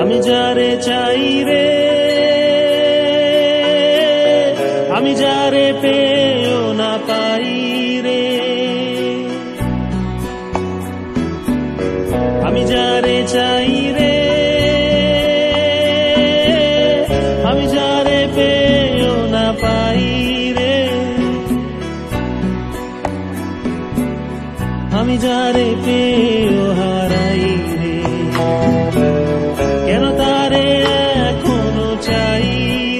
আমি যারে চাই রে, আমি যারে পেও না পাই রে, আমি যারে চাই রে, আমি যারে পেও না পাই রে, আমি যারে পেও হারাই রে, কেন তারে এখনো চাই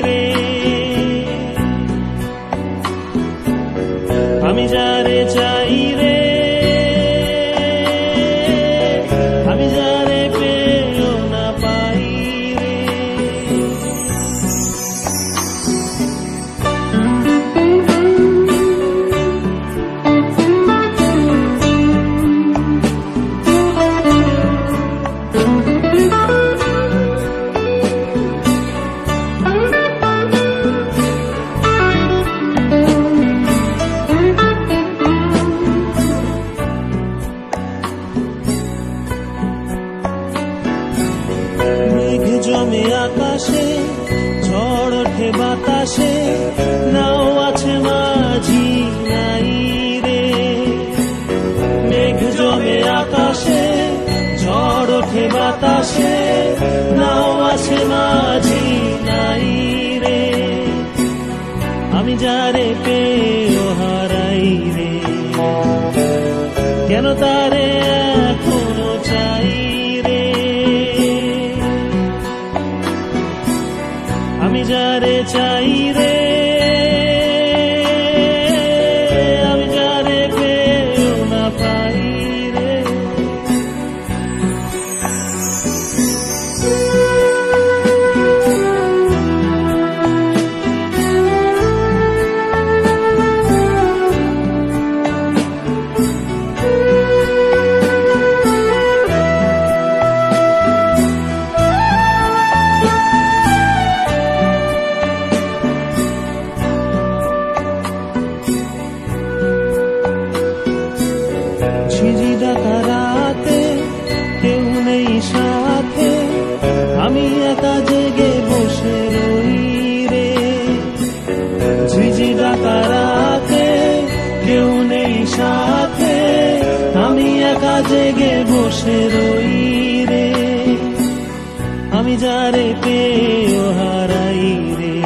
রে, আমি যারে চাই রে, আমি যারে পেও না পাই রে। জমে আকাশে, ঝড় ওঠে বাতাসে, নাও আছে মাঝি নাই রে, মেঘ জমে আকাশে, ঝড় ওঠে বাতাসে, নাও আছে মাঝি নাই রে, আমি যারে পেও হারাই রে, কেন তারে এখনো চাই রে, আমি যারে চাই রে, আমি যারে পেও না পাই রে। ঝিঝি ডাকা রাতে কেউ নেই সাথে, আমি একা জেগে বসে রই রে, ঝিঝি ডাকা রাতে কেউ নেই সাথে, আমি একা জেগে বসে রই রে, আমি যারে পেও হারাই রে,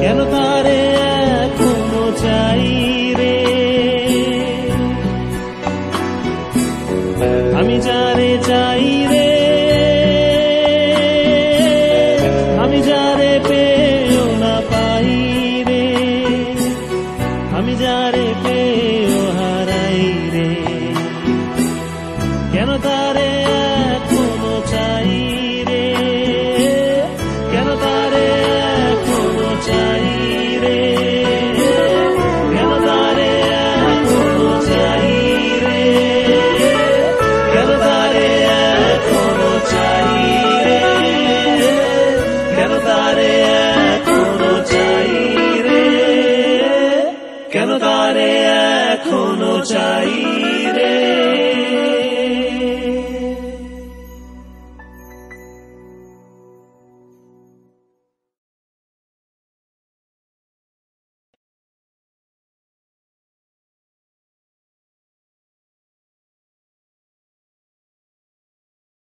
কেন তারে এখনো চাই রে, আমি যারে চাই রে, আমি যারে পেও না পাই রে, আমি যারে পেও হারাই রে, কেন তারে এখনো চাই রে, কেন তারে এখনো চাই রে, কেন তারে এখনো চাই রে, কেন তারে এখনো চাই রে, কেন তারে এখনো চাই রে, কেন তারে এখনো চাই।